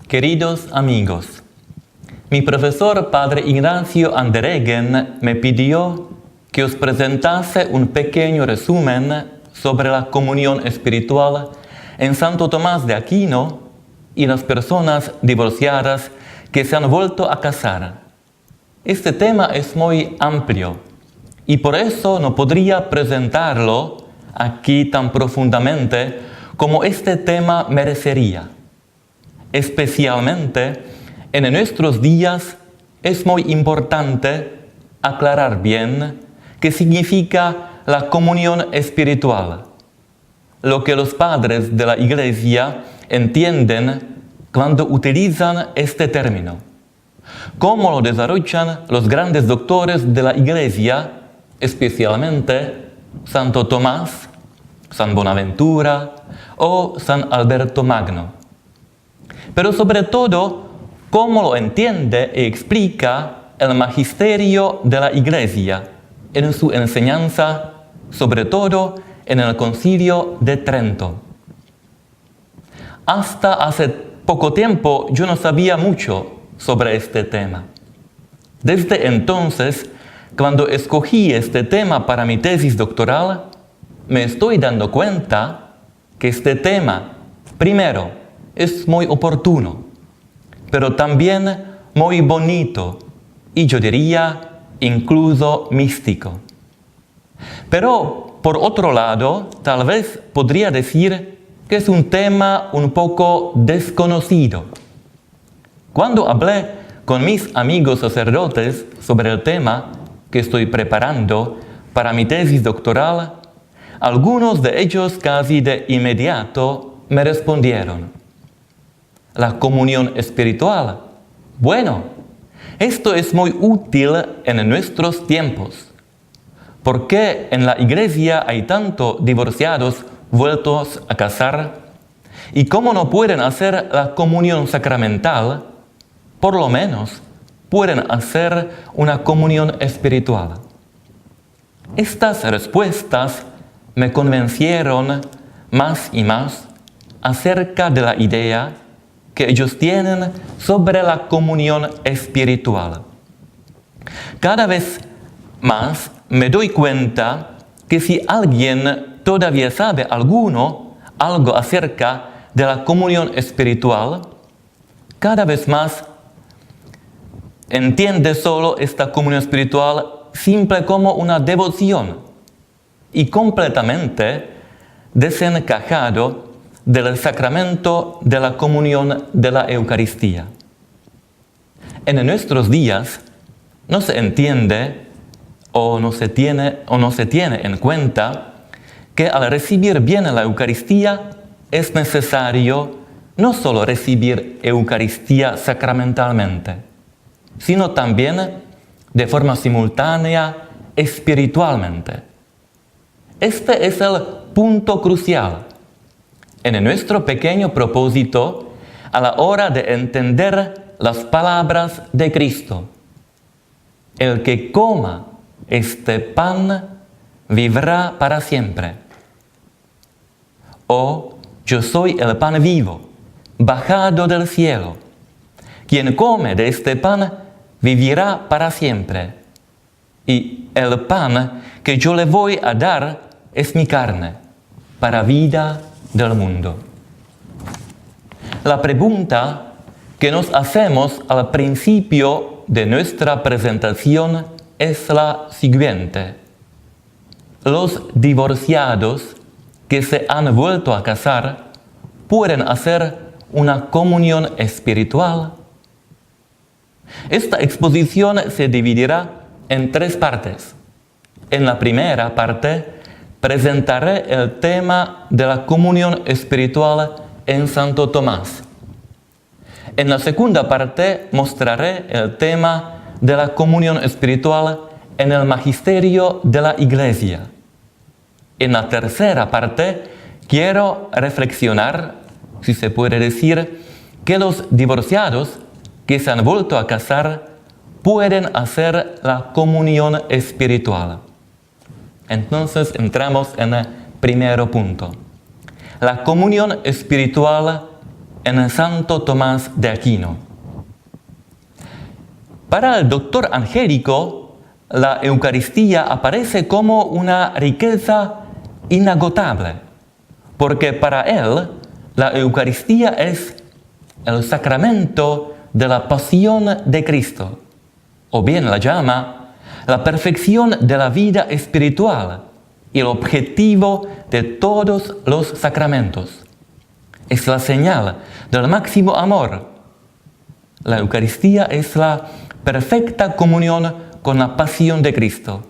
Queridos amigos, mi profesor Padre Ignacio Andereggen me pidió que os presentase un pequeño resumen sobre la comunión espiritual en Santo Tomás de Aquino y las personas divorciadas que se han vuelto a casar. Este tema es muy amplio y por eso no podría presentarlo aquí tan profundamente como este tema merecería. Especialmente en nuestros días es muy importante aclarar bien qué significa la comunión espiritual, lo que los padres de la Iglesia entienden cuando utilizan este término, cómo lo desarrollan los grandes doctores de la Iglesia, especialmente Santo Tomás, San Bonaventura o San Alberto Magno. Pero sobre todo, cómo lo entiende y explica el magisterio de la Iglesia en su enseñanza, sobre todo en el Concilio de Trento. Hasta hace poco tiempo yo no sabía mucho sobre este tema. Desde entonces, cuando escogí este tema para mi tesis doctoral, me estoy dando cuenta que este tema, primero, es muy oportuno, pero también muy bonito y yo diría incluso místico. Pero, por otro lado, tal vez podría decir que es un tema un poco desconocido. Cuando hablé con mis amigos sacerdotes sobre el tema que estoy preparando para mi tesis doctoral, algunos de ellos casi de inmediato me respondieron: la comunión espiritual. Bueno, esto es muy útil en nuestros tiempos. ¿Por qué en la Iglesia hay tanto divorciados vueltos a casar? ¿Y cómo no pueden hacer la comunión sacramental? Por lo menos pueden hacer una comunión espiritual. Estas respuestas me convencieron más y más acerca de la idea que ellos tienen sobre la comunión espiritual. Cada vez más me doy cuenta que si alguien todavía sabe algo acerca de la comunión espiritual, cada vez más entiende solo esta comunión espiritual simple como una devoción y completamente desencajado del sacramento de la comunión de la Eucaristía. En nuestros días no se entiende o no se tiene en cuenta que al recibir bien la Eucaristía es necesario no solo recibir Eucaristía sacramentalmente, sino también de forma simultánea espiritualmente. Este es el punto crucial en nuestro pequeño propósito a la hora de entender las palabras de Cristo. El que coma este pan vivirá para siempre. O yo soy el pan vivo, bajado del cielo. Quien come de este pan vivirá para siempre. Y el pan que yo le voy a dar es mi carne, para vida del mundo. La pregunta que nos hacemos al principio de nuestra presentación es la siguiente: ¿los divorciados que se han vuelto a casar pueden hacer una comunión espiritual? Esta exposición se dividirá en 3 partes. En la primera parte presentaré el tema de la comunión espiritual en Santo Tomás. En la segunda parte mostraré el tema de la comunión espiritual en el magisterio de la Iglesia. En la tercera parte quiero reflexionar, si se puede decir, que los divorciados que se han vuelto a casar pueden hacer la comunión espiritual. Entonces entramos en el primer punto. La comunión espiritual en Santo Tomás de Aquino. Para el doctor Angélico, la Eucaristía aparece como una riqueza inagotable, porque para él la Eucaristía es el sacramento de la pasión de Cristo, o bien la llama la perfección de la vida espiritual y el objetivo de todos los sacramentos. Es la señal del máximo amor. La Eucaristía es la perfecta comunión con la pasión de Cristo.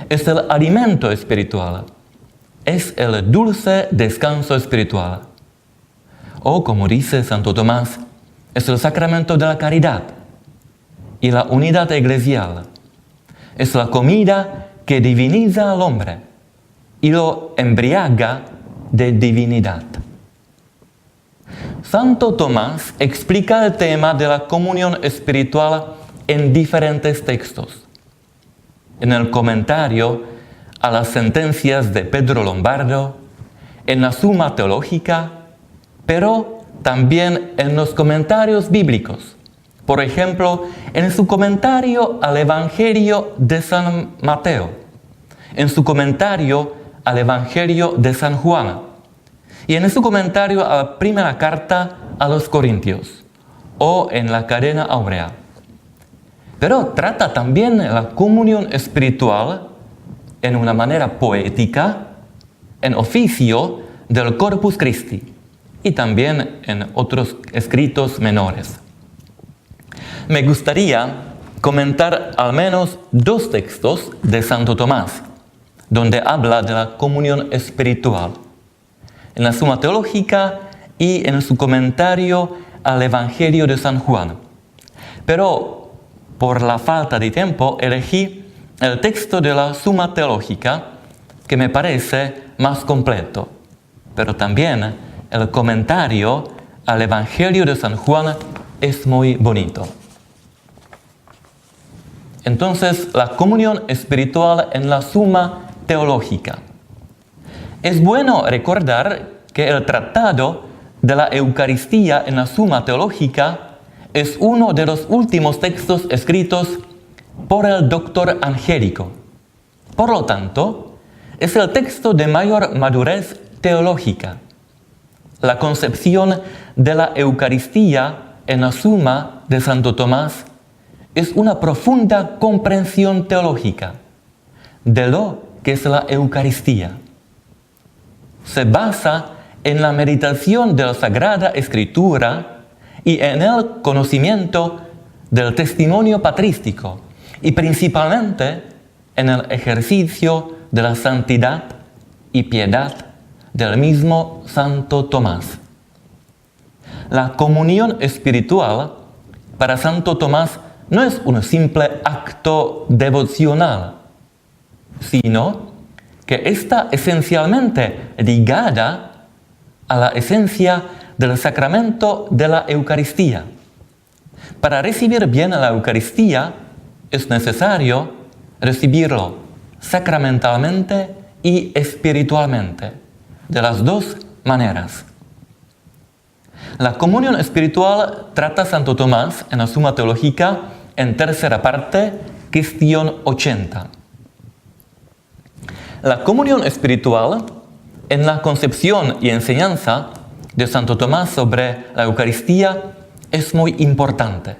Es el alimento espiritual. Es el dulce descanso espiritual. O, como dice Santo Tomás, es el sacramento de la caridad y la unidad eclesial. Es la comida que diviniza al hombre y lo embriaga de divinidad. Santo Tomás explica el tema de la comunión espiritual en diferentes textos. En el comentario a las sentencias de Pedro Lombardo, en la Suma Teológica, pero también en los comentarios bíblicos. Por ejemplo, en su comentario al Evangelio de San Mateo, en su comentario al Evangelio de San Juan y en su comentario a la primera carta a los Corintios o en la Cadena Áurea. Pero trata también la comunión espiritual en una manera poética, en oficio del Corpus Christi y también en otros escritos menores. Me gustaría comentar al menos 2 textos de Santo Tomás, donde habla de la comunión espiritual, en la Suma Teológica y en su comentario al Evangelio de San Juan. Pero por la falta de tiempo elegí el texto de la Suma Teológica, que me parece más completo, pero también el comentario al Evangelio de San Juan es muy bonito. Entonces, la comunión espiritual en la Suma Teológica. Es bueno recordar que el tratado de la Eucaristía en la Suma Teológica es uno de los últimos textos escritos por el doctor Angélico. Por lo tanto, es el texto de mayor madurez teológica. La concepción de la Eucaristía en la Suma de Santo Tomás es una profunda comprensión teológica de lo que es la Eucaristía. Se basa en la meditación de la Sagrada Escritura y en el conocimiento del testimonio patrístico y principalmente en el ejercicio de la santidad y piedad del mismo Santo Tomás. La comunión espiritual para Santo Tomás no es un simple acto devocional, sino que está esencialmente ligada a la esencia del sacramento de la Eucaristía. Para recibir bien la Eucaristía es necesario recibirlo sacramentalmente y espiritualmente, de las 2 maneras. La comunión espiritual trata Santo Tomás en la Suma Teológica en tercera parte, cuestión 80. La comunión espiritual en la concepción y enseñanza de Santo Tomás sobre la Eucaristía es muy importante,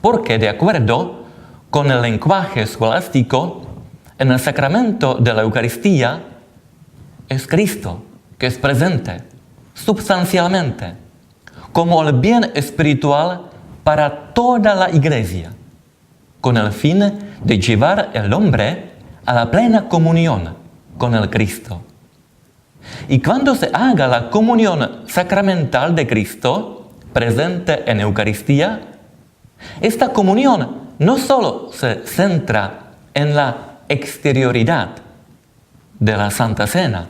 porque de acuerdo con el lenguaje escolástico, en el sacramento de la Eucaristía es Cristo que es presente substancialmente como el bien espiritual para toda la Iglesia, con el fin de llevar el hombre a la plena comunión con el Cristo. Y cuando se haga la comunión sacramental de Cristo, presente en Eucaristía, esta comunión no solo se centra en la exterioridad de la Santa Cena,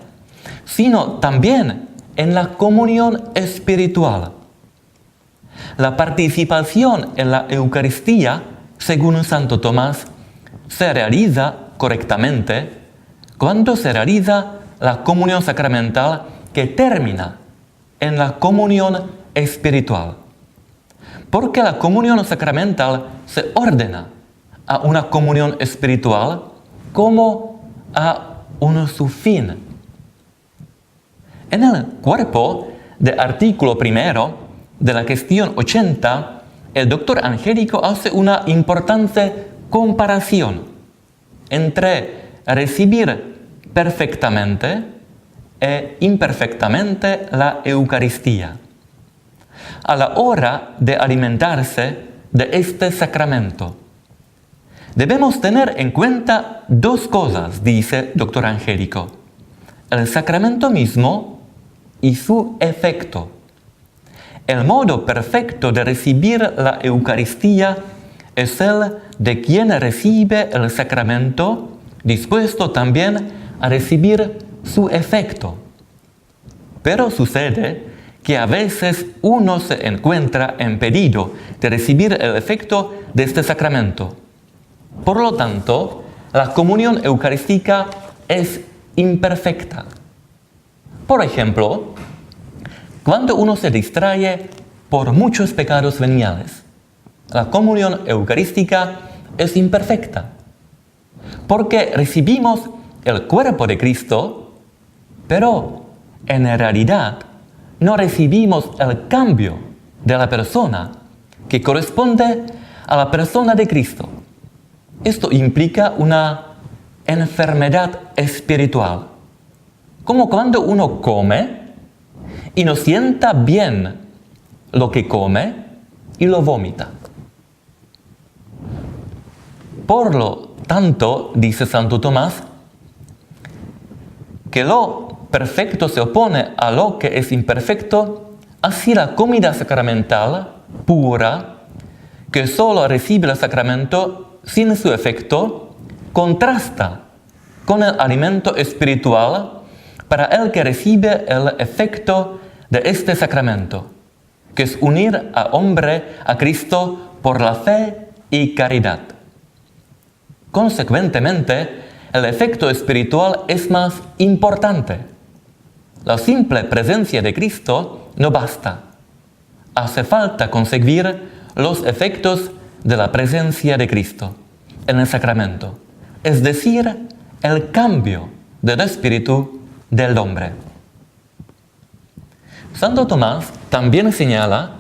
sino también en la comunión espiritual. La participación en la Eucaristía, según Santo Tomás, se realiza correctamente cuando se realiza la comunión sacramental que termina en la comunión espiritual. Porque la comunión sacramental se ordena a una comunión espiritual como a su fin. En el cuerpo del artículo primero de la cuestión 80, el doctor Angélico hace una importante comparación entre recibir perfectamente e imperfectamente la Eucaristía. A la hora de alimentarse de este sacramento, debemos tener en cuenta dos cosas, dice doctor Angélico: el sacramento mismo y su efecto. El modo perfecto de recibir la Eucaristía es el de quien recibe el sacramento, dispuesto también a recibir su efecto. Pero sucede que a veces uno se encuentra impedido de recibir el efecto de este sacramento. Por lo tanto, la comunión eucarística es imperfecta. Por ejemplo, cuando uno se distrae por muchos pecados veniales, la comunión eucarística es imperfecta, porque recibimos el cuerpo de Cristo, pero en realidad no recibimos el cambio de la persona que corresponde a la persona de Cristo. Esto implica una enfermedad espiritual, como cuando uno come y no sienta bien lo que come y lo vomita. Por lo tanto, dice Santo Tomás, que lo perfecto se opone a lo que es imperfecto, así la comida sacramental pura, que solo recibe el sacramento sin su efecto, contrasta con el alimento espiritual para el que recibe el efecto de este sacramento, que es unir al hombre a Cristo por la fe y caridad. Consecuentemente, el efecto espiritual es más importante. La simple presencia de Cristo no basta. Hace falta conseguir los efectos de la presencia de Cristo en el sacramento, es decir, el cambio del espíritu del hombre. Santo Tomás también señala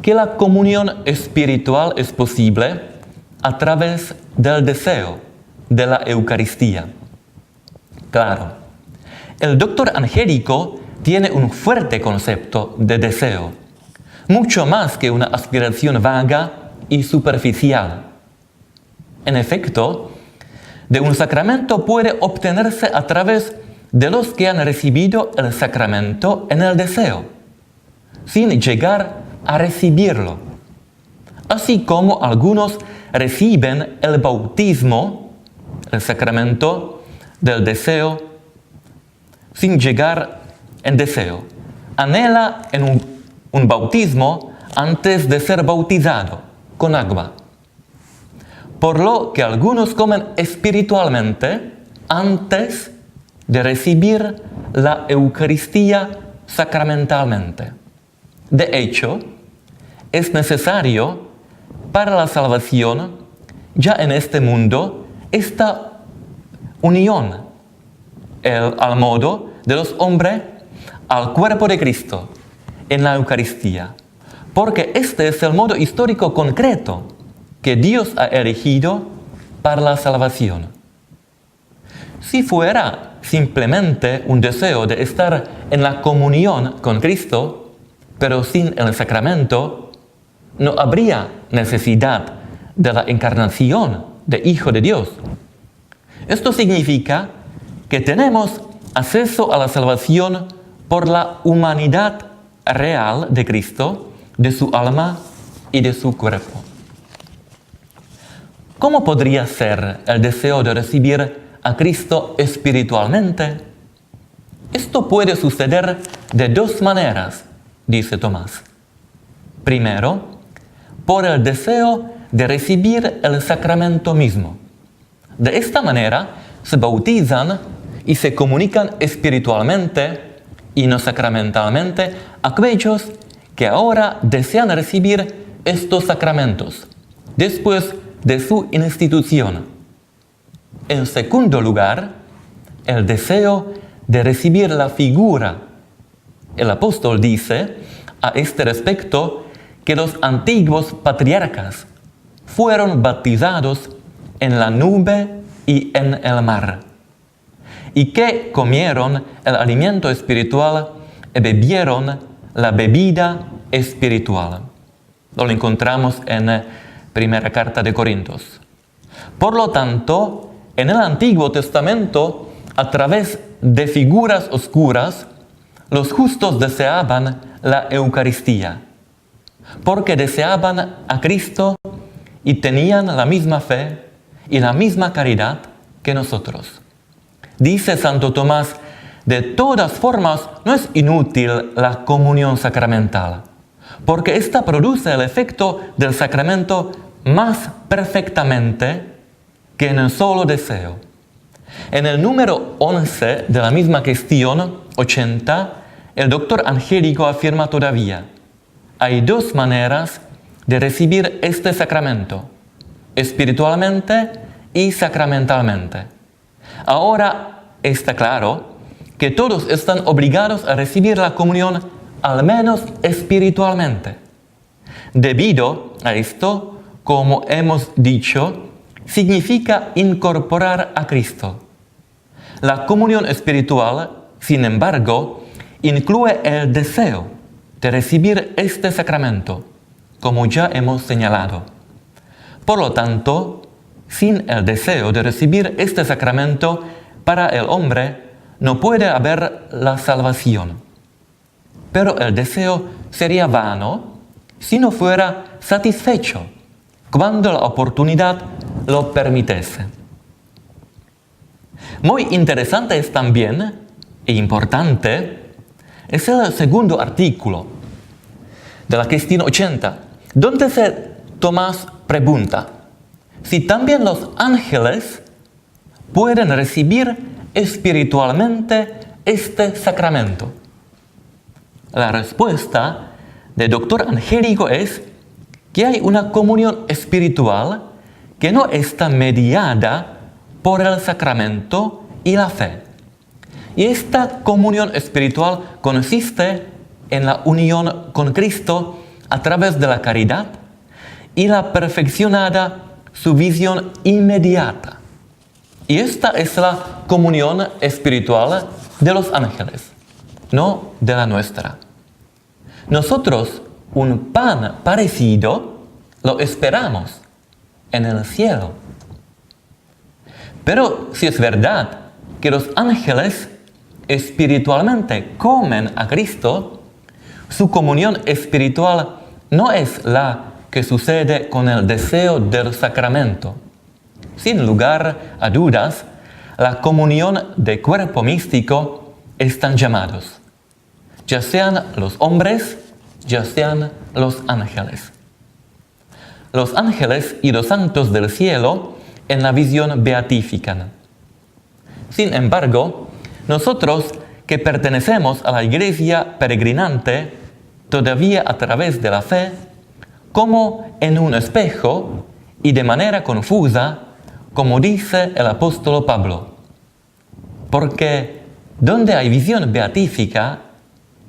que la comunión espiritual es posible a través del deseo de la Eucaristía. Claro, el doctor Angélico tiene un fuerte concepto de deseo, mucho más que una aspiración vaga y superficial. En efecto, de un sacramento puede obtenerse a través de los que han recibido el sacramento en el deseo, sin llegar a recibirlo. Así como algunos reciben el bautismo, el sacramento del deseo, sin llegar en deseo. Anhela en un bautismo antes de ser bautizado con agua. Por lo que algunos comen espiritualmente antes de recibir la Eucaristía sacramentalmente. De hecho, es necesario para la salvación, ya en este mundo, esta unión al modo de los hombres al cuerpo de Cristo en la Eucaristía, porque este es el modo histórico concreto que Dios ha elegido para la salvación. Si fuera simplemente un deseo de estar en la comunión con Cristo, pero sin el sacramento, no habría necesidad de la encarnación de Hijo de Dios. Esto significa que tenemos acceso a la salvación por la humanidad real de Cristo, de su alma y de su cuerpo. ¿Cómo podría ser el deseo de recibir a Cristo espiritualmente? Esto puede suceder de dos maneras, dice Tomás. Primero, por el deseo de recibir el sacramento mismo. De esta manera se bautizan y se comunican espiritualmente y no sacramentalmente aquellos que ahora desean recibir estos sacramentos después de su institución. En segundo lugar, el deseo de recibir la figura. El apóstol dice a este respecto que los antiguos patriarcas fueron bautizados en la nube y en el mar, y que comieron el alimento espiritual y bebieron la bebida espiritual. Lo encontramos en la primera carta de Corintios. Por lo tanto, en el Antiguo Testamento, a través de figuras oscuras, los justos deseaban la Eucaristía, porque deseaban a Cristo y tenían la misma fe y la misma caridad que nosotros. Dice Santo Tomás, de todas formas no es inútil la comunión sacramental, porque ésta produce el efecto del sacramento más perfectamente que en el solo deseo. En el número 11 de la misma cuestión 80, el doctor Angélico afirma todavía: hay dos maneras de recibir este sacramento, espiritualmente y sacramentalmente. Ahora está claro que todos están obligados a recibir la comunión al menos espiritualmente. Debido a esto, como hemos dicho, significa incorporar a Cristo. La comunión espiritual, sin embargo, incluye el deseo de recibir este sacramento, como ya hemos señalado. Por lo tanto, sin el deseo de recibir este sacramento, para el hombre no puede haber la salvación. Pero el deseo sería vano si no fuera satisfecho cuando la oportunidad lo permitiese. Muy interesante es también, e importante, es el segundo artículo de la cuestión 80, donde Tomás pregunta si también los ángeles pueden recibir espiritualmente este sacramento. La respuesta del doctor Angélico es que hay una comunión espiritual que no está mediada por el sacramento y la fe. Y esta comunión espiritual consiste en la unión con Cristo a través de la caridad y la perfeccionada su visión inmediata. Y esta es la comunión espiritual de los ángeles, no de la nuestra. Nosotros un pan parecido lo esperamos en el cielo. Pero si es verdad que los ángeles espiritualmente comen a Cristo, su comunión espiritual no es la que sucede con el deseo del sacramento. Sin lugar a dudas, la comunión de cuerpo místico están llamados, ya sean los hombres, ya sean los ángeles. Los ángeles y los santos del cielo en la visión beatifican. Sin embargo, nosotros que pertenecemos a la iglesia peregrinante, todavía a través de la fe, como en un espejo y de manera confusa, como dice el apóstol Pablo. Porque donde hay visión beatífica,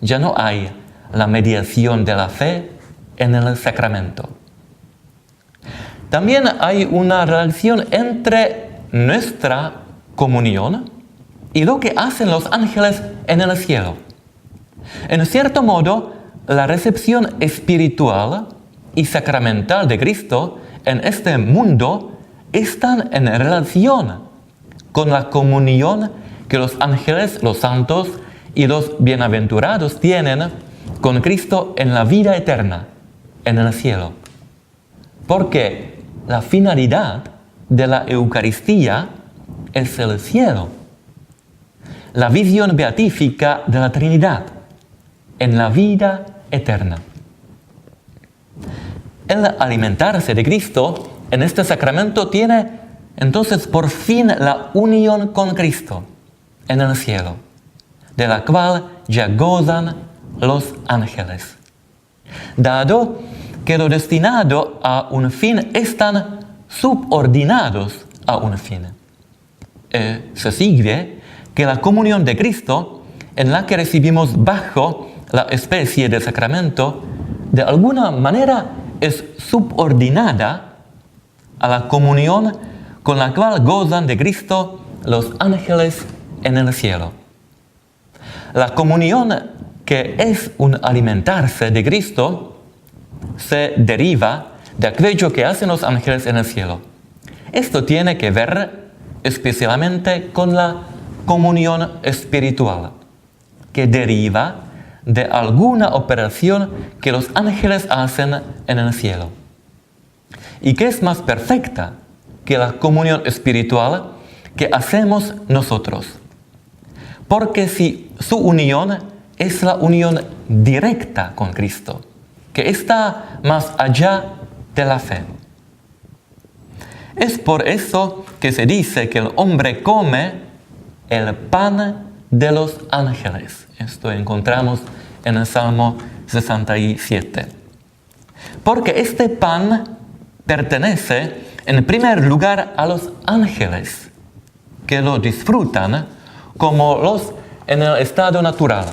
ya no hay la mediación de la fe en el sacramento. También hay una relación entre nuestra comunión y lo que hacen los ángeles en el cielo. En cierto modo, la recepción espiritual y sacramental de Cristo en este mundo están en relación con la comunión que los ángeles, los santos y los bienaventurados tienen con Cristo en la vida eterna, en el cielo. Porque la finalidad de la Eucaristía es el cielo. La visión beatífica de la Trinidad en la vida eterna. El alimentarse de Cristo en este sacramento tiene entonces por fin la unión con Cristo en el cielo, de la cual ya gozan los ángeles. dado que lo destinado a un fin están subordinados a un fin. Se sigue que la comunión de Cristo, en la que recibimos bajo la especie de sacramento, de alguna manera es subordinada a la comunión con la cual gozan de Cristo los ángeles en el cielo. La comunión, que es un alimentarse de Cristo, se deriva de aquello que hacen los ángeles en el cielo. Esto tiene que ver especialmente con la comunión espiritual, que deriva de alguna operación que los ángeles hacen en el cielo, y que es más perfecta que la comunión espiritual que hacemos nosotros. Porque si su unión es la unión directa con Cristo, que está más allá de la fe. Es por eso que se dice que el hombre come el pan de los ángeles. Esto encontramos en el Salmo 67. Porque este pan pertenece en primer lugar a los ángeles, que lo disfrutan como los en el estado natural.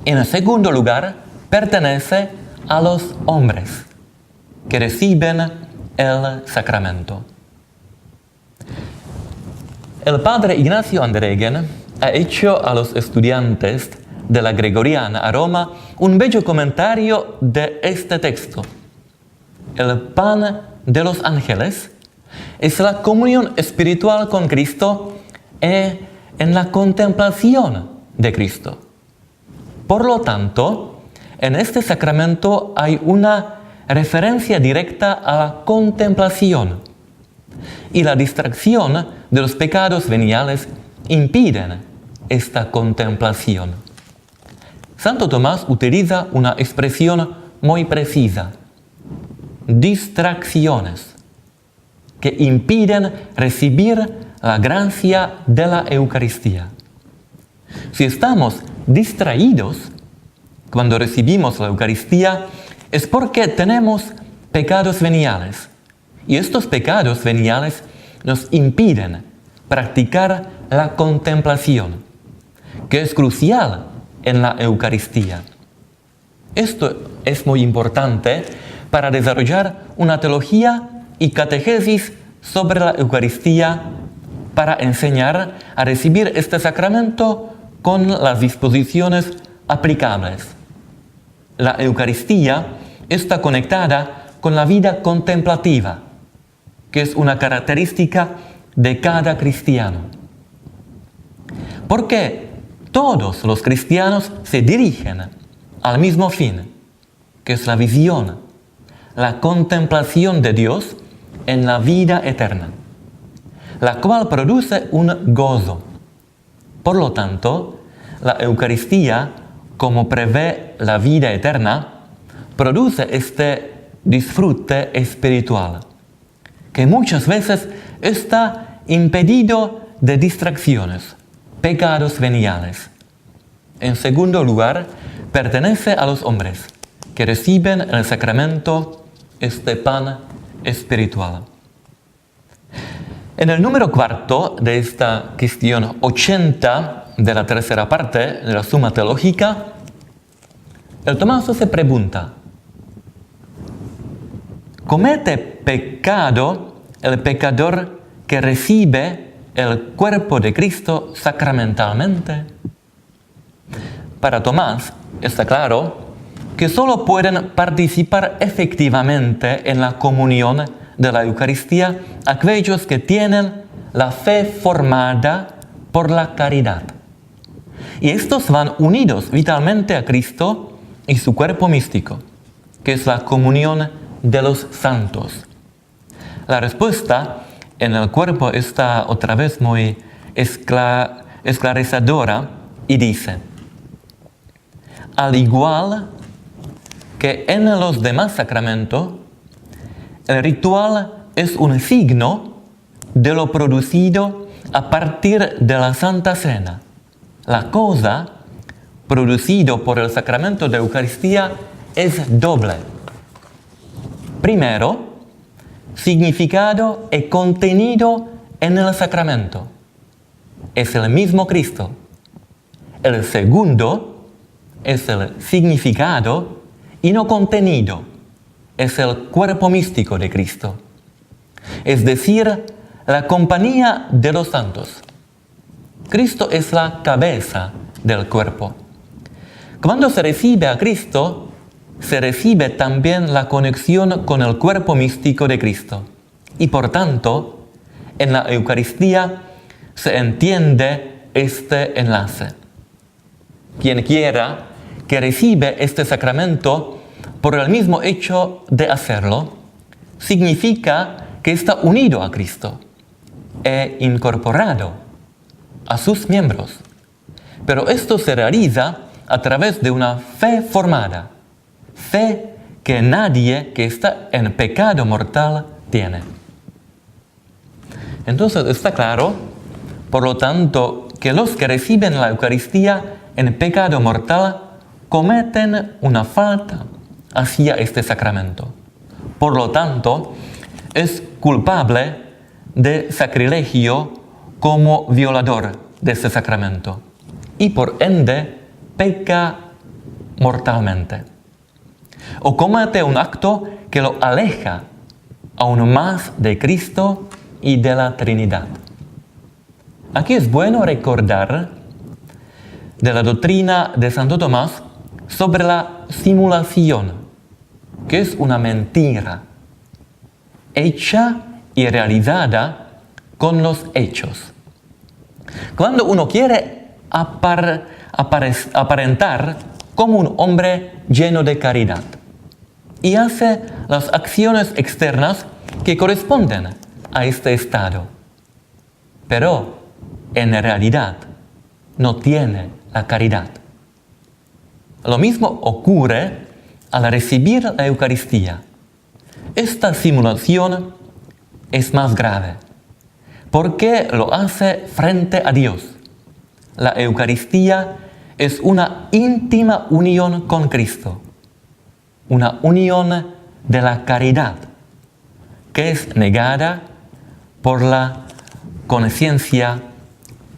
En segundo lugar, pertenece a los hombres, que reciben el sacramento. El padre Ignacio Andregen ha hecho a los estudiantes de la Gregoriana a Roma un bello comentario de este texto. El pan de los ángeles es la comunión espiritual con Cristo en la contemplación de Cristo. Por lo tanto, en este sacramento hay una referencia directa a la contemplación, y la distracción de los pecados veniales impiden esta contemplación. Santo Tomás utiliza una expresión muy precisa: distracciones, que impiden recibir la gracia de la Eucaristía. Si estamos distraídos cuando recibimos la Eucaristía, es porque tenemos pecados veniales. Y estos pecados veniales nos impiden practicar la contemplación, que es crucial en la Eucaristía. Esto es muy importante para desarrollar una teología y catequesis sobre la Eucaristía, para enseñar a recibir este sacramento con las disposiciones aplicables. La Eucaristía está conectada con la vida contemplativa, que es una característica de cada cristiano. Porque todos los cristianos se dirigen al mismo fin, que es la visión, la contemplación de Dios en la vida eterna, la cual produce un gozo. Por lo tanto, la Eucaristía, como prevé la vida eterna, produce este disfrute espiritual, que muchas veces está impedido de distracciones, pecados veniales. En segundo lugar, pertenece a los hombres, que reciben en el sacramento este pan espiritual. En el número cuarto de esta cuestión 80 de la tercera parte de la Suma Teológica, el Tomaso se pregunta: ¿comete pecado el pecador que recibe el cuerpo de Cristo sacramentalmente? Para Tomás está claro que solo pueden participar efectivamente en la comunión de la Eucaristía aquellos que tienen la fe formada por la caridad. Y estos van unidos vitalmente a Cristo y su cuerpo místico, que es la comunión de los santos. La respuesta en el cuerpo está otra vez muy esclarecedora y dice: al igual que en los demás sacramentos, el ritual es un signo de lo producido a partir de la Santa Cena. La cosa producido por el sacramento de Eucaristía es doble. Primero, significado y contenido en el sacramento. Es el mismo Cristo. El segundo es el significado y no contenido. Es el cuerpo místico de Cristo. Es decir, la compañía de los santos. Cristo es la cabeza del cuerpo. Cuando se recibe a Cristo, se recibe también la conexión con el cuerpo místico de Cristo. Y por tanto, en la Eucaristía se entiende este enlace. Quien quiera que recibe este sacramento por el mismo hecho de hacerlo, significa que está unido a Cristo e incorporado a sus miembros. Pero esto se realiza a través de una fe formada, fe que nadie que está en pecado mortal tiene. Entonces está claro, por lo tanto, que los que reciben la Eucaristía en pecado mortal cometen una falta hacia este sacramento. Por lo tanto, es culpable de sacrilegio como violador de este sacramento y por ende peca mortalmente. O comete un acto que lo aleja aún más de Cristo y de la Trinidad. Aquí es bueno recordar de la doctrina de Santo Tomás sobre la simulación, que es una mentira hecha y realizada con los hechos. Cuando uno quiere aparentar como un hombre lleno de caridad y hace las acciones externas que corresponden a este estado, pero en realidad no tiene la caridad. Lo mismo ocurre al recibir la Eucaristía. Esta simulación es más grave, porque lo hace frente a Dios. La Eucaristía es una íntima unión con Cristo, una unión de la caridad, que es negada por la conciencia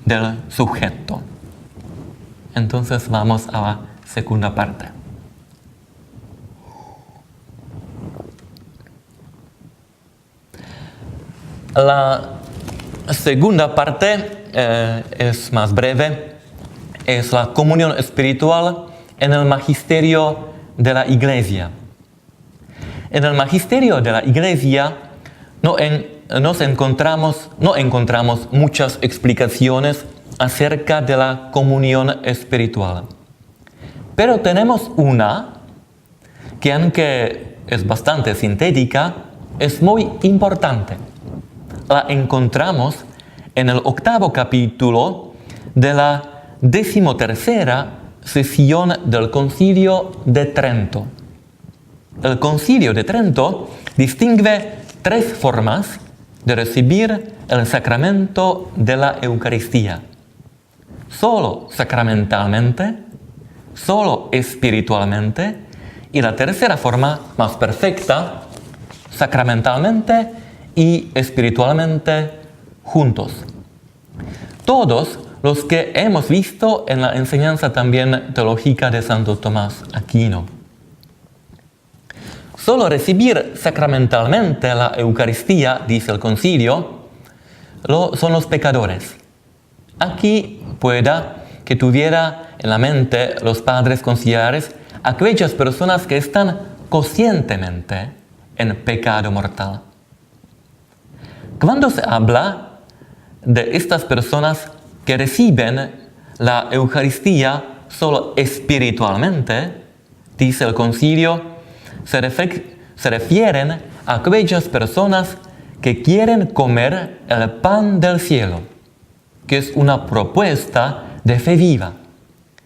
del sujeto. Entonces vamos a la segunda parte. La segunda parte es más breve, es la comunión espiritual en el magisterio de la Iglesia. En el magisterio de la Iglesia no encontramos muchas explicaciones acerca de la comunión espiritual. Pero tenemos una que, aunque es bastante sintética, es muy importante. La encontramos en el 8º capítulo de la 13ª sesión del Concilio de Trento. El Concilio de Trento distingue 3 formas de recibir el sacramento de la Eucaristía. Solo sacramentalmente, solo espiritualmente, y la tercera forma, más perfecta, sacramentalmente y espiritualmente juntos. Todos los que hemos visto en la enseñanza también teológica de Santo Tomás Aquino. Solo recibir sacramentalmente la Eucaristía, dice el concilio, son los pecadores. Aquí pueda que tuviera en la mente los padres conciliares aquellas personas que están conscientemente en pecado mortal. Cuando se habla de estas personas que reciben la Eucaristía solo espiritualmente, dice el concilio, se refieren a aquellas personas que quieren comer el pan del cielo, que es una propuesta de fe viva,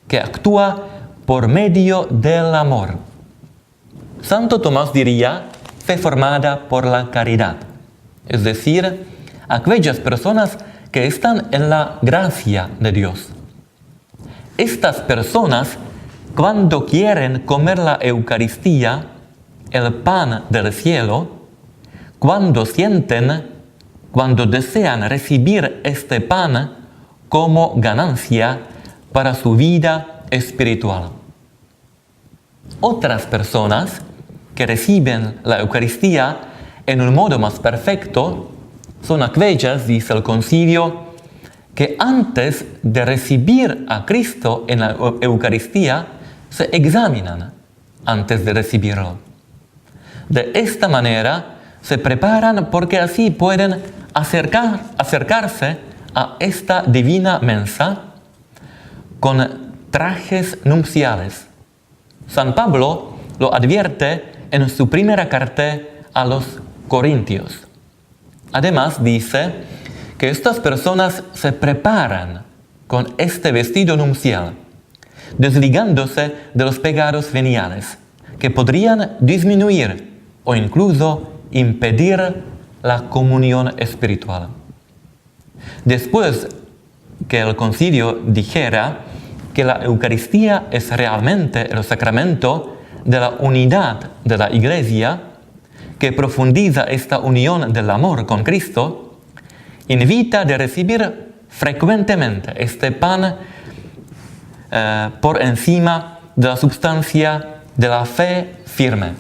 que actúa por medio del amor. Santo Tomás diría fe formada por la caridad, es decir, aquellas personas que están en la gracia de Dios. Estas personas cuando quieren comer la Eucaristía, el pan del cielo, cuando desean recibir este pan como ganancia para su vida espiritual. Otras personas que reciben la Eucaristía en un modo más perfecto son aquellas, dice el concilio, que antes de recibir a Cristo en la Eucaristía se examinan antes de recibirlo. De esta manera se preparan porque así pueden acercarse a esta divina mesa con trajes nupciales. San Pablo lo advierte en su primera carta a los Corintios. Además dice que estas personas se preparan con este vestido nupcial, desligándose de los pecados veniales, que podrían disminuir o incluso impedir la comunión espiritual. Después que el concilio dijera que la Eucaristía es realmente el sacramento de la unidad de la Iglesia, que profundiza esta unión del amor con Cristo, invita de recibir frecuentemente este pan por encima de la sustancia de la fe firme,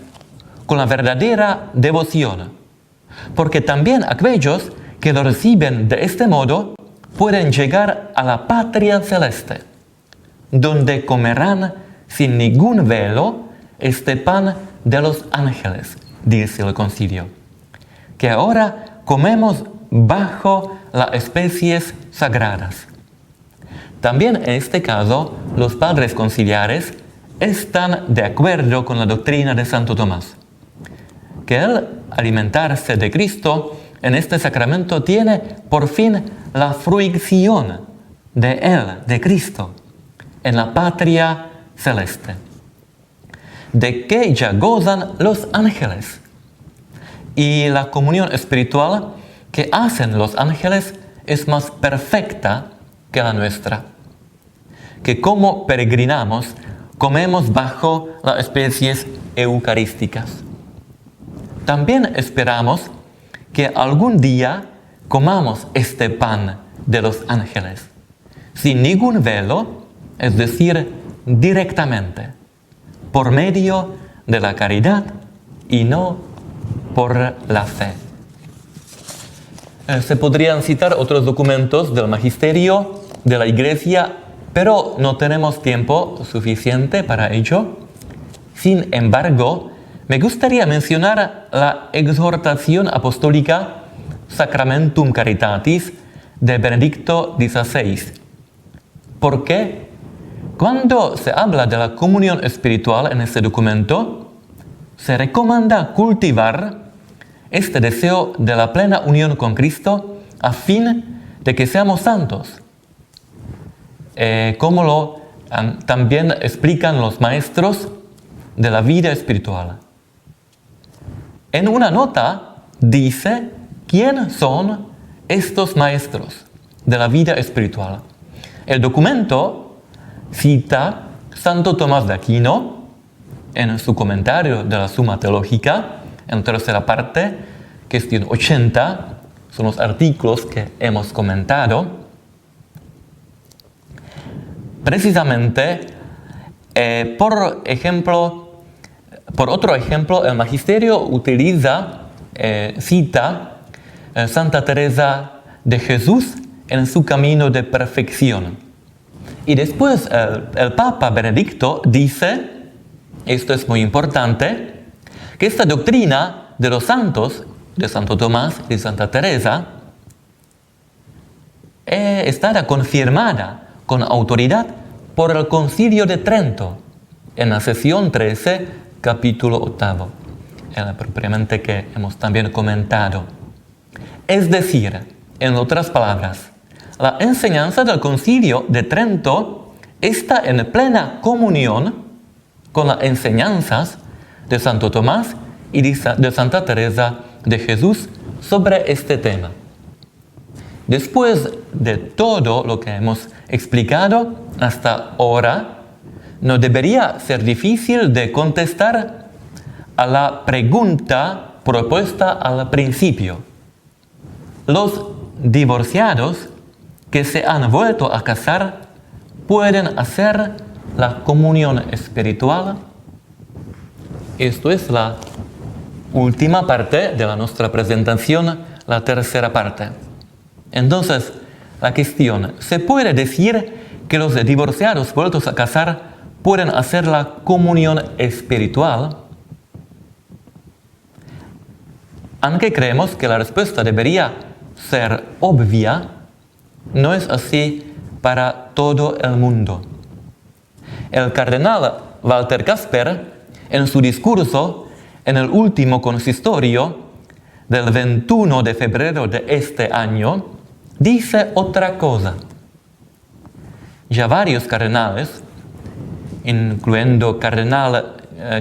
con la verdadera devoción, porque también aquellos que lo reciben de este modo pueden llegar a la patria celeste, donde comerán sin ningún velo este pan de los ángeles, dice el concilio, que ahora comemos bajo las especies sagradas. También en este caso, los padres conciliares están de acuerdo con la doctrina de Santo Tomás, que el alimentarse de Cristo en este sacramento tiene por fin la fruición de Él, de Cristo, en la patria celeste, de que ya gozan los ángeles. Y la comunión espiritual que hacen los ángeles es más perfecta que la nuestra, que como peregrinamos comemos bajo las especies eucarísticas. También esperamos que algún día comamos este pan de los ángeles, sin ningún velo, es decir, directamente, por medio de la caridad y no por la fe. Se podrían citar otros documentos del magisterio de la Iglesia, pero no tenemos tiempo suficiente para ello. Sin embargo, me gustaría mencionar la exhortación apostólica Sacramentum Caritatis de Benedicto XVI, porque cuando se habla de la comunión espiritual en este documento, se recomienda cultivar este deseo de la plena unión con Cristo a fin de que seamos santos, como lo también explican los maestros de la vida espiritual. En una nota dice quién son estos maestros de la vida espiritual. El documento cita Santo Tomás de Aquino en su comentario de la Suma Teológica, en tercera parte, cuestión 80, son los artículos que hemos comentado. Precisamente, por otro ejemplo, el magisterio cita Santa Teresa de Jesús en su camino de perfección. Y después el Papa Benedicto dice, esto es muy importante, que esta doctrina de los santos, de Santo Tomás y de Santa Teresa, estará confirmada con autoridad por el Concilio de Trento, en la sesión 13, capítulo 8, propiamente que hemos también comentado. Es decir, en otras palabras, la enseñanza del Concilio de Trento está en plena comunión con las enseñanzas de Santo Tomás y de Santa Teresa de Jesús sobre este tema. Después de todo lo que hemos explicado hasta ahora, no debería ser difícil de contestar a la pregunta propuesta al principio. Los divorciados que se han vuelto a casar pueden hacer la comunión espiritual. Esto es la última parte de nuestra presentación, la tercera parte. Entonces, la cuestión, ¿se puede decir que los divorciados vueltos a casar pueden hacer la comunión espiritual? Aunque creemos que la respuesta debería ser obvia, no es así para todo el mundo. El cardenal Walter Kasper, en su discurso en el último consistorio del 21 de febrero de este año, dice otra cosa. Ya varios cardenales, incluyendo cardenal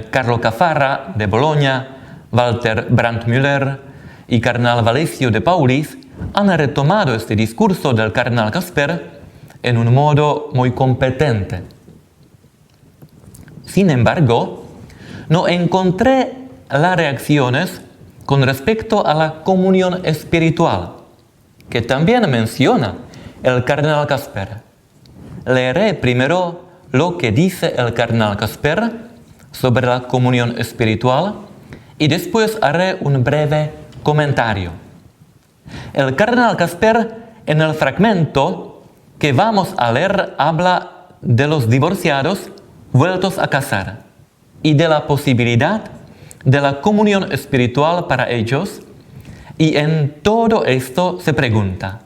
Carlo Caffarra de Bolonia, Walter Brandmüller y cardenal Valesio de Paulis, han retomado este discurso del cardenal Kasper en un modo muy competente. Sin embargo, no encontré las reacciones con respecto a la comunión espiritual, que también menciona el cardenal Kasper. Leeré primero lo que dice el cardenal Kasper sobre la comunión espiritual y después haré un breve comentario. El cardenal Kasper, en el fragmento que vamos a leer, habla de los divorciados vueltos a casar y de la posibilidad de la comunión espiritual para ellos, y en todo esto se pregunta,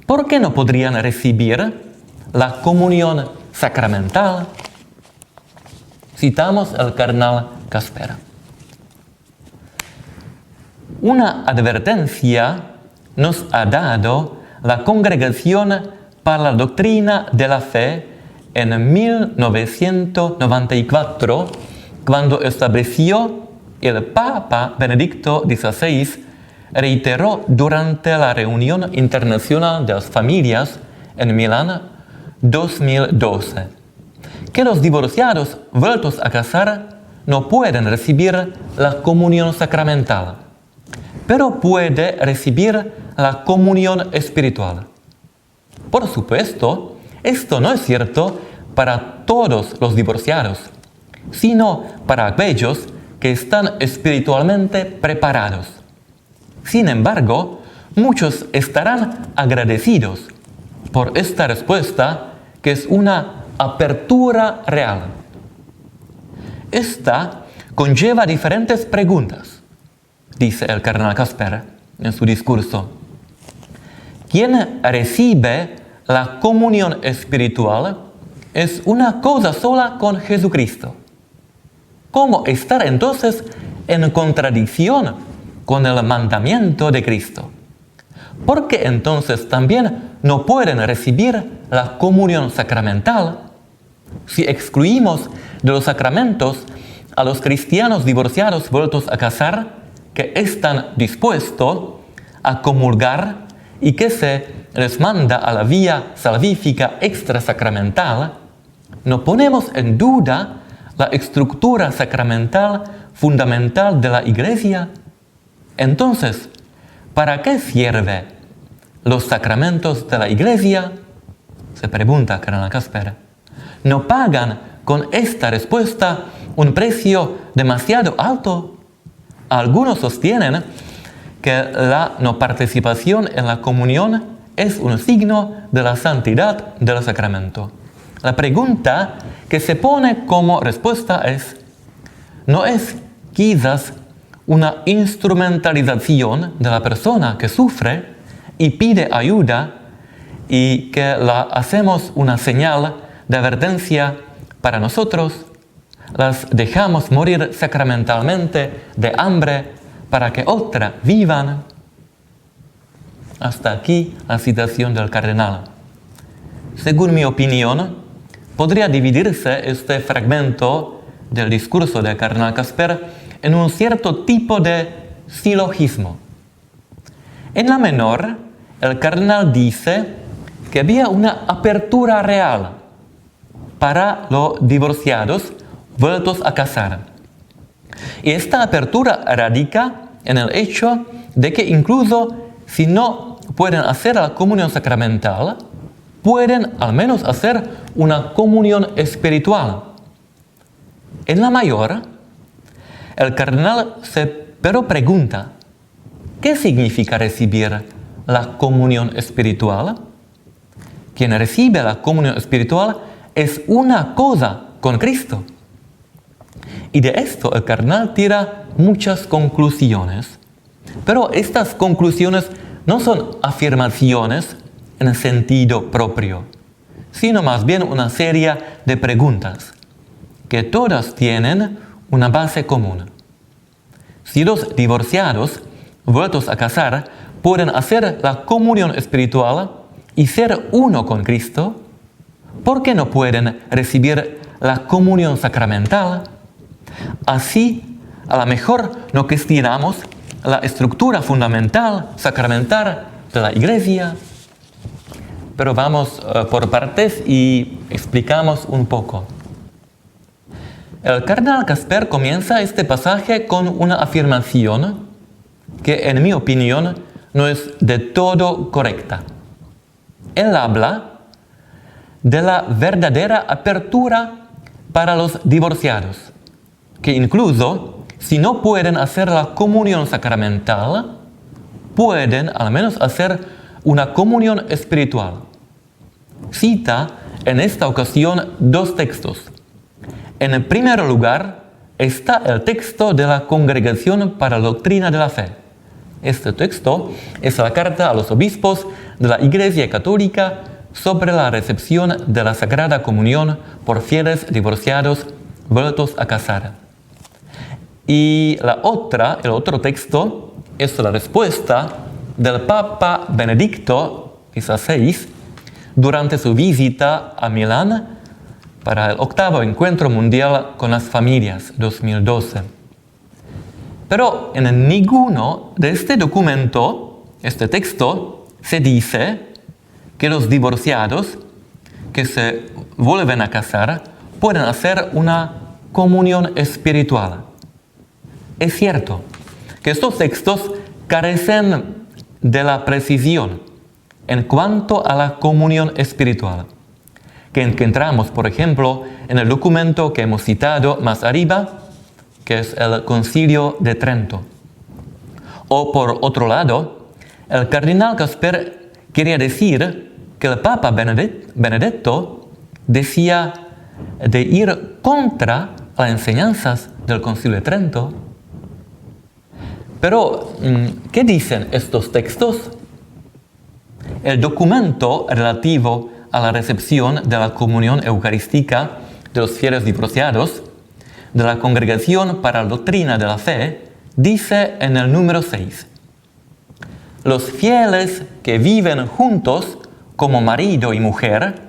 ¿por qué no podrían recibir la comunión sacramental? Citamos al cardenal Kasper. Una advertencia nos ha dado la Congregación para la Doctrina de la Fe en 1994, cuando estableció el Papa Benedicto XVI, reiteró durante la Reunión Internacional de las Familias en Milán 2012, que los divorciados vueltos a casar no pueden recibir la comunión sacramental, pero puede recibir la comunión espiritual. Por supuesto, esto no es cierto para todos los divorciados, sino para aquellos que están espiritualmente preparados. Sin embargo, muchos estarán agradecidos por esta respuesta, que es una apertura real. Esta conlleva diferentes preguntas, dice el cardenal Kasper en su discurso. Quien recibe la comunión espiritual es una cosa sola con Jesucristo. ¿Cómo estar entonces en contradicción con el mandamiento de Cristo? ¿Por qué entonces también no pueden recibir la comunión sacramental si excluimos de los sacramentos a los cristianos divorciados vueltos a casar que están dispuestos a comulgar y que se les manda a la vía salvífica extrasacramental? No ponemos en duda la estructura sacramental fundamental de la Iglesia. Entonces, ¿para qué sirven los sacramentos de la Iglesia? Se pregunta cardenal Kasper. ¿No pagan con esta respuesta un precio demasiado alto? Algunos sostienen que la no participación en la comunión es un signo de la santidad del sacramento. La pregunta que se pone como respuesta es, ¿no es quizás una instrumentalización de la persona que sufre y pide ayuda y que la hacemos una señal de advertencia para nosotros? Las dejamos morir sacramentalmente de hambre para que otras vivan. Hasta aquí la citación del cardenal. Según mi opinión, podría dividirse este fragmento del discurso del cardenal Kasper en un cierto tipo de silogismo. En la menor, el cardenal dice que había una apertura real, para los divorciados vueltos a casar. Y esta apertura radica en el hecho de que incluso si no pueden hacer la comunión sacramental, pueden al menos hacer una comunión espiritual. En la mayor, el cardenal pero pregunta, ¿qué significa recibir la comunión espiritual? Quien recibe la comunión espiritual es una cosa con Cristo. Y de esto el cardenal tira muchas conclusiones. Pero estas conclusiones no son afirmaciones en sentido propio, sino más bien una serie de preguntas, que todas tienen una base común. Si los divorciados, vueltos a casar, pueden hacer la comunión espiritual y ser uno con Cristo, ¿por qué no pueden recibir la comunión sacramental? Así, a lo mejor no cuestionamos la estructura fundamental, sacramental de la Iglesia, pero vamos por partes y explicamos un poco. El cardenal Casper comienza este pasaje con una afirmación que, en mi opinión, no es de todo correcta. Él habla de la verdadera apertura para los divorciados, que incluso si no pueden hacer la comunión sacramental, pueden al menos hacer una comunión espiritual. Cita en esta ocasión dos textos. En primer lugar está el texto de la Congregación para la Doctrina de la Fe. Este texto es la carta a los obispos de la Iglesia Católica sobre la recepción de la Sagrada Comunión por fieles divorciados vueltos a casar. Y el otro texto es la respuesta del Papa Benedicto XVI durante su visita a Milán para el 8º Encuentro Mundial con las Familias 2012. Pero en ninguno de este documento, este texto, se dice que los divorciados que se vuelven a casar pueden hacer una comunión espiritual. Es cierto que estos textos carecen de la precisión en cuanto a la comunión espiritual, que encontramos, por ejemplo, en el documento que hemos citado más arriba, que es el Concilio de Trento. O por otro lado, el cardenal Casper quería decir que el Papa Benedetto decía de ir contra las enseñanzas del Concilio de Trento. Pero, ¿qué dicen estos textos? El documento relativo a la recepción de la comunión eucarística de los fieles divorciados de la Congregación para la Doctrina de la Fe dice en el número 6: los fieles que viven juntos como marido y mujer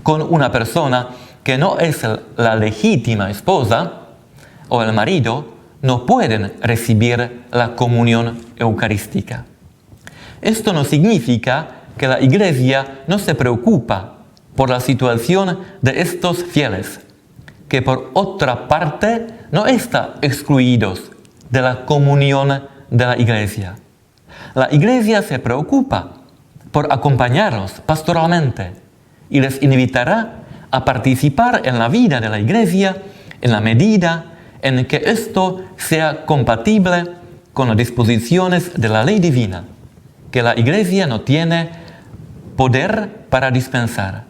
con una persona que no es la legítima esposa o el marido no pueden recibir la comunión eucarística. Esto no significa que la Iglesia no se preocupa por la situación de estos fieles, que por otra parte no están excluidos de la comunión de la Iglesia. La Iglesia se preocupa por acompañarlos pastoralmente y les invitará a participar en la vida de la Iglesia en la medida en que esto sea compatible con las disposiciones de la ley divina, que la Iglesia no tiene poder para dispensar.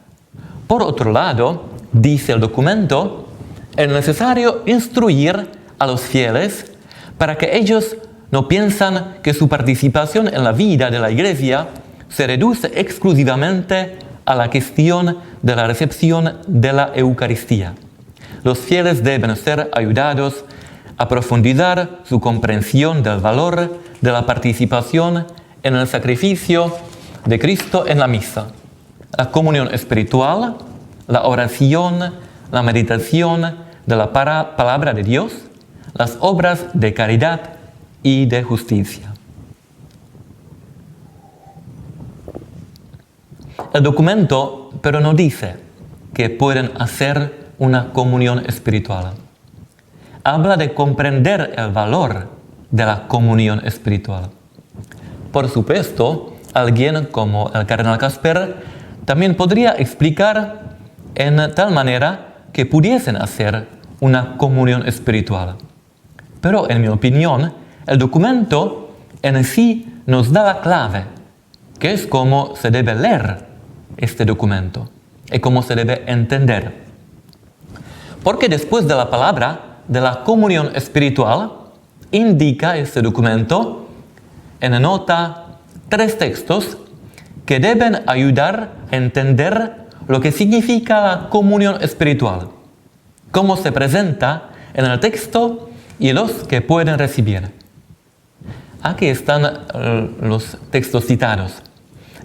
Por otro lado, dice el documento, es necesario instruir a los fieles para que ellos no piensan que su participación en la vida de la Iglesia se reduce exclusivamente a la cuestión de la recepción de la Eucaristía. Los fieles deben ser ayudados a profundizar su comprensión del valor de la participación en el sacrificio de Cristo en la misa, la comunión espiritual, la oración, la meditación de la palabra de Dios, las obras de caridad y de justicia. El documento, pero no dice que pueden hacer una comunión espiritual. Habla de comprender el valor de la comunión espiritual. Por supuesto, alguien como el cardenal Casper también podría explicar en tal manera que pudiesen hacer una comunión espiritual. Pero en mi opinión, el documento en sí nos da la clave, que es cómo se debe leer este documento y cómo se debe entender. Porque después de la palabra de la comunión espiritual, indica este documento en nota 3 textos que deben ayudar a entender lo que significa la comunión espiritual, cómo se presenta en el texto y los que pueden recibir. Aquí están los textos citados.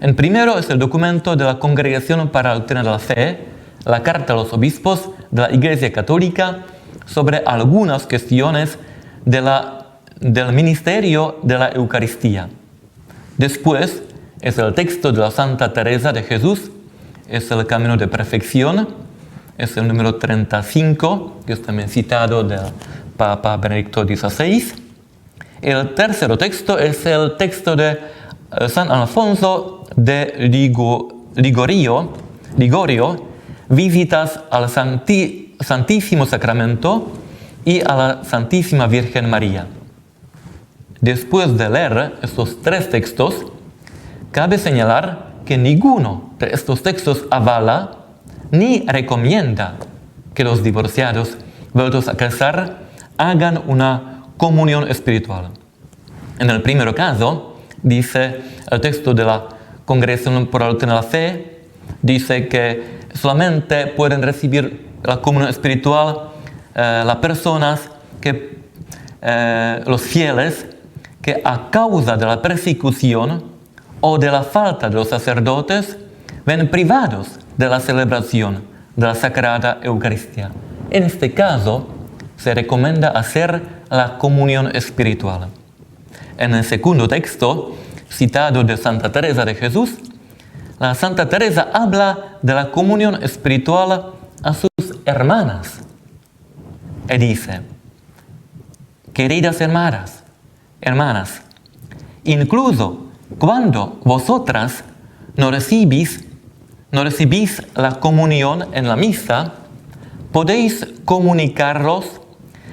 En primero es el documento de la Congregación para la Doctrina de la Fe, la carta a los obispos de la Iglesia Católica sobre algunas cuestiones del ministerio de la Eucaristía. Después es el texto de la Santa Teresa de Jesús, es el Camino de Perfección, es el número 35, que es también citado del Papa Benedicto XVI. El tercer texto es el texto de San Alfonso de Ligorio, Visitas al Santísimo Sacramento y a la Santísima Virgen María. Después de leer estos 3 textos, cabe señalar que ninguno de estos textos avala ni recomienda que los divorciados vueltos a casar hagan una comunión espiritual. En el primer caso, dice el texto de la Congregación por la Doctrina de la Fe, dice que solamente pueden recibir la comunión espiritual las personas los fieles que a causa de la persecución o de la falta de los sacerdotes ven privados de la celebración de la Sagrada Eucaristía. En este caso, se recomienda hacer la comunión espiritual. En el segundo texto, citado de Santa Teresa de Jesús, la Santa Teresa habla de la comunión espiritual a sus hermanas. Y dice, queridas hermanas, incluso cuando vosotras no recibís la comunión en la misa, podéis comunicaros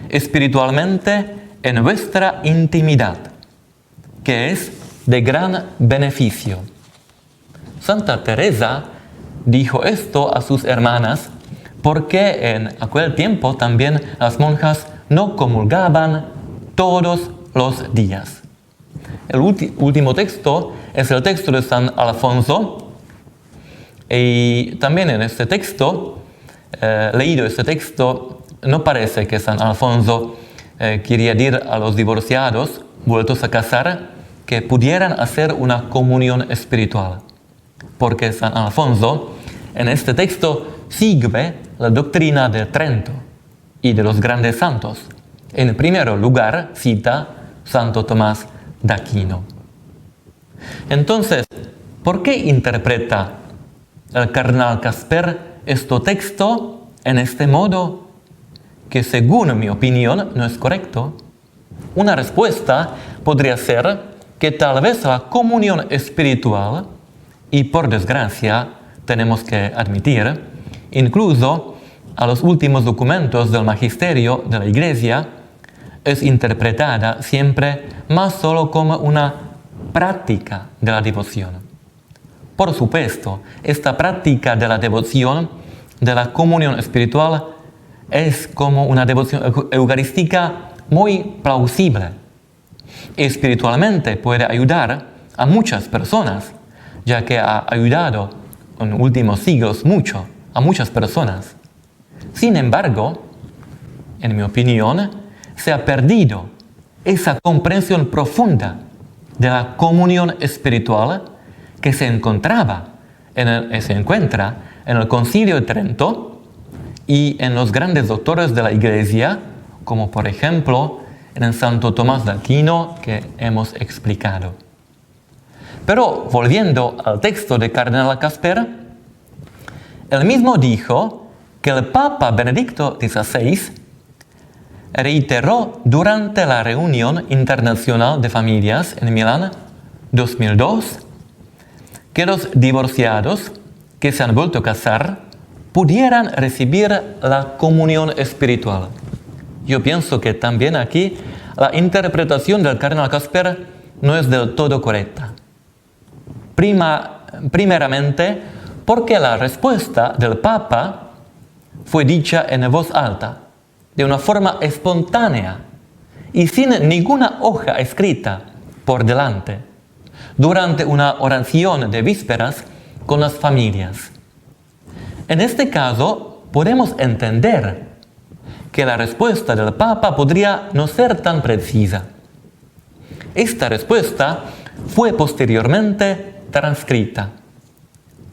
espiritualmente en vuestra intimidad, que es de gran beneficio. Santa Teresa dijo esto a sus hermanas porque en aquel tiempo también las monjas no comulgaban todos los días. El último texto es el texto de San Alfonso, y también en este texto, leído este texto, no parece que San Alfonso quería decir a los divorciados vueltos a casar que pudieran hacer una comunión espiritual, porque San Alfonso en este texto sigue la doctrina de Trento y de los grandes santos. En primer lugar cita Santo Tomás de Aquino. Entonces, ¿por qué interpreta el cardenal Casper este texto en este modo que, según mi opinión, no es correcto? Una respuesta podría ser que tal vez la comunión espiritual, y por desgracia tenemos que admitir, incluso a los últimos documentos del magisterio de la Iglesia, es interpretada siempre más solo como una práctica de la devoción. Por supuesto, esta práctica de la devoción, de la comunión espiritual, es como una devoción eucarística muy plausible. Espiritualmente puede ayudar a muchas personas, ya que ha ayudado en últimos siglos mucho a muchas personas. Sin embargo, en mi opinión, se ha perdido esa comprensión profunda de la comunión espiritual que se encuentra en el Concilio de Trento y en los grandes doctores de la Iglesia, como por ejemplo en el Santo Tomás de Aquino que hemos explicado. Pero volviendo al texto de Cardenal Casper, Él mismo dijo que el Papa Benedicto XVI reiteró durante la reunión internacional de familias en Milán 2002 que los divorciados que se han vuelto a casar pudieran recibir la comunión espiritual. Yo pienso que también aquí la interpretación del cardenal Casper no es del todo correcta. Primeramente, porque la respuesta del Papa fue dicha en voz alta, de una forma espontánea y sin ninguna hoja escrita por delante, durante una oración de vísperas con las familias. En este caso, podemos entender que la respuesta del Papa podría no ser tan precisa. Esta respuesta fue posteriormente transcrita.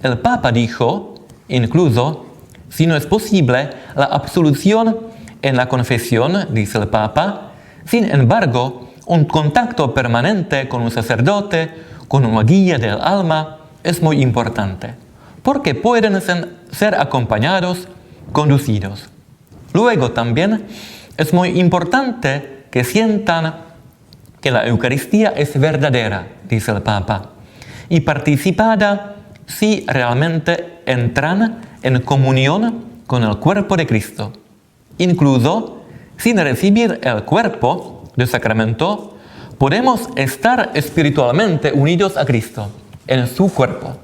El Papa dijo, incluso, si no es posible la absolución en la confesión, dice el Papa, sin embargo, un contacto permanente con un sacerdote, con una guía del alma, es muy importante, porque pueden ser acompañados, conducidos. Luego también es muy importante que sientan que la Eucaristía es verdadera, dice el Papa, y participada si realmente entran en comunión con el cuerpo de Cristo. Incluso, sin recibir el cuerpo del sacramento, podemos estar espiritualmente unidos a Cristo, en su cuerpo.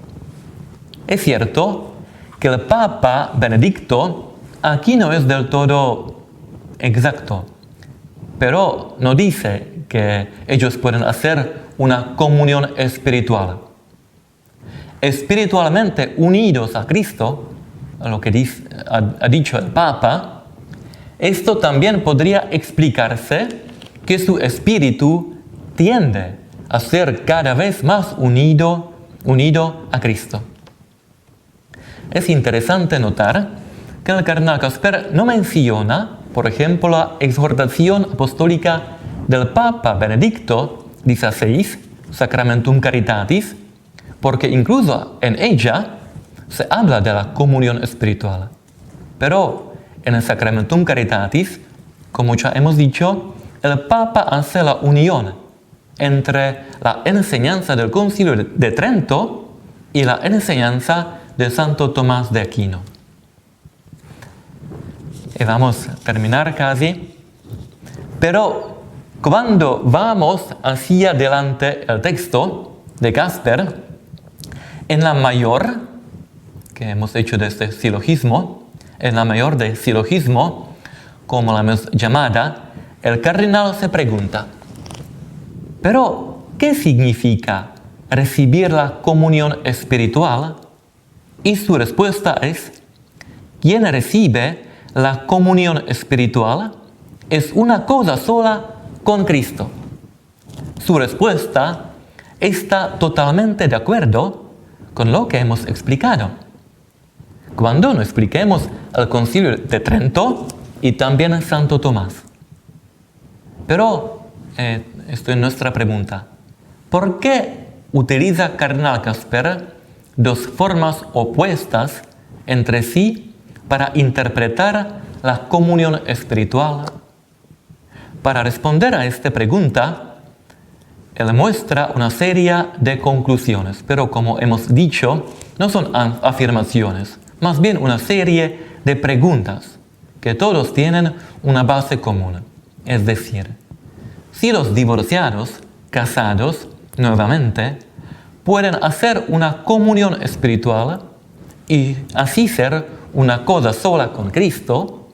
Es cierto que el Papa Benedicto aquí no es del todo exacto, pero no dice que ellos pueden hacer una comunión espiritual. Espiritualmente unidos a Cristo, lo que ha dicho el Papa, esto también podría explicarse que su espíritu tiende a ser cada vez más unido a Cristo. Es interesante notar que el cardenal Casper no menciona, por ejemplo, la exhortación apostólica del Papa Benedicto XVI, Sacramentum Caritatis, porque incluso en ella se habla de la comunión espiritual. Pero en el Sacramentum Caritatis, como ya hemos dicho, el Papa hace la unión entre la enseñanza del Concilio de Trento y la enseñanza de Santo Tomás de Aquino. Y vamos a terminar casi. Pero cuando vamos hacia adelante el texto de Casper, en la mayor, que hemos hecho de este silogismo, en la mayor de silogismo, como la hemos llamada, el cardenal se pregunta, ¿pero qué significa recibir la comunión espiritual? Y su respuesta es, quien recibe la comunión espiritual es una cosa sola con Cristo. Su respuesta está totalmente de acuerdo con lo que hemos explicado. Cuando no expliquemos el Concilio de Trento y también Santo Tomás. Pero, esto es nuestra pregunta. ¿Por qué utiliza Cardenal Casper dos formas opuestas entre sí para interpretar la comunión espiritual? Para responder a esta pregunta, él muestra una serie de conclusiones, pero como hemos dicho, no son afirmaciones, más bien una serie de preguntas que todos tienen una base común. Es decir, si los divorciados, casados nuevamente, pueden hacer una comunión espiritual y así ser una cosa sola con Cristo,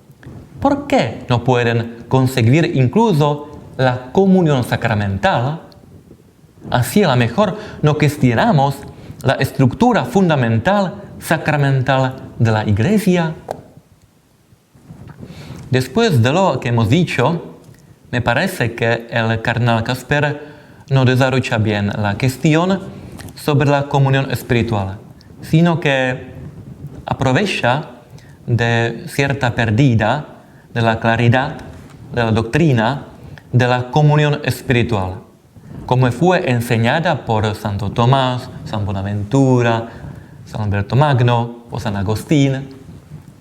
¿por qué no pueden conseguir incluso la comunión sacramental? Así a lo mejor no cuestionamos la estructura fundamental sacramental de la Iglesia. Después de lo que hemos dicho, me parece que el cardenal Casper no desarrolla bien la cuestión sobre la comunión espiritual, sino que aprovecha de cierta pérdida de la claridad de la doctrina de la comunión espiritual, como fue enseñada por Santo Tomás, San Bonaventura, San Alberto Magno o San Agustín,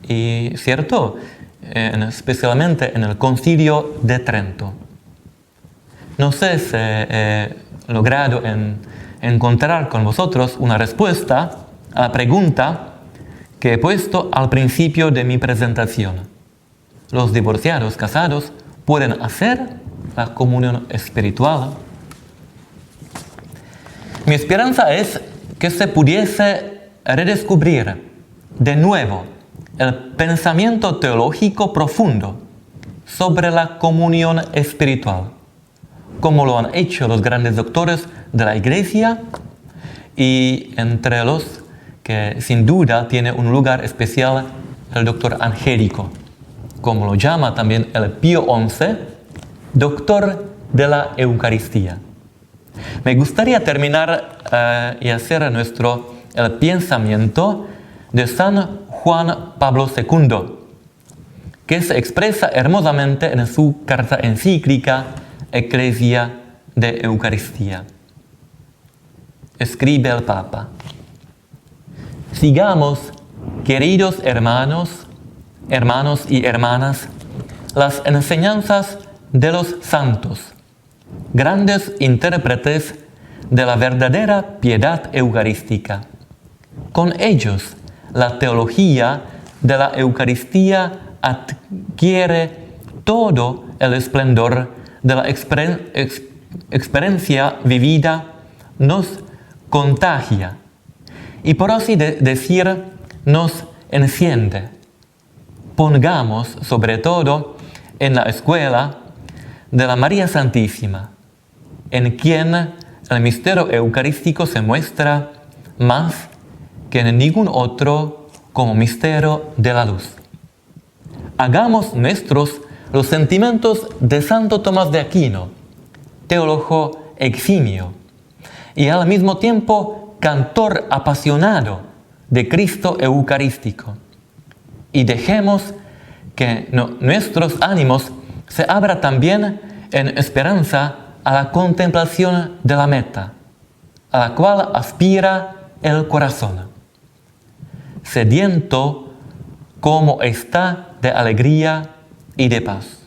y cierto, especialmente en el Concilio de Trento. No sé si he logrado encontrar con vosotros una respuesta a la pregunta que he puesto al principio de mi presentación. ¿Los divorciados casados pueden hacer la comunión espiritual? Mi esperanza es que se pudiese redescubrir de nuevo el pensamiento teológico profundo sobre la comunión espiritual, como lo han hecho los grandes doctores de la Iglesia, y entre los que sin duda tiene un lugar especial el doctor Angélico, como lo llama también el Pío XI, doctor de la Eucaristía. Me gustaría terminar y hacer el pensamiento de San Juan Pablo II, que se expresa hermosamente en su carta encíclica Ecclesia de Eucaristía. Escribe el Papa: sigamos, queridos hermanos y hermanas, las enseñanzas de los santos, grandes intérpretes de la verdadera piedad eucarística. Con ellos, la teología de la Eucaristía adquiere todo el esplendor de la experiencia vivida, nos contagia y, por así decir, nos enciende. Pongamos sobre todo en la escuela de la María Santísima, en quien el misterio eucarístico se muestra más que en ningún otro como misterio de la luz. Hagamos nuestros los sentimientos de Santo Tomás de Aquino, teólogo eximio, y al mismo tiempo cantor apasionado de Cristo Eucarístico, y dejemos que nuestros ánimos se abran también en esperanza a la contemplación de la meta, a la cual aspira el corazón, sediento como está de alegría y de paz.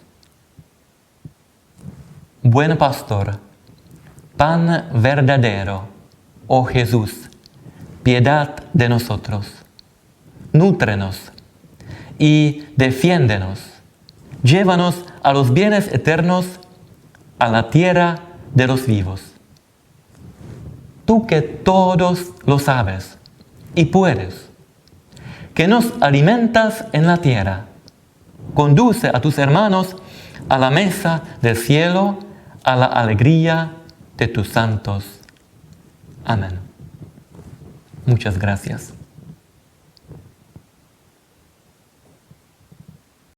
Buen pastor, pan verdadero, oh Jesús, piedad de nosotros, nútrenos y defiéndenos, llévanos a los bienes eternos, a la tierra de los vivos. Tú que todos lo sabes y puedes, que nos alimentas en la tierra, conduce a tus hermanos a la mesa del cielo, a la alegría de tus santos. Amén. Muchas gracias.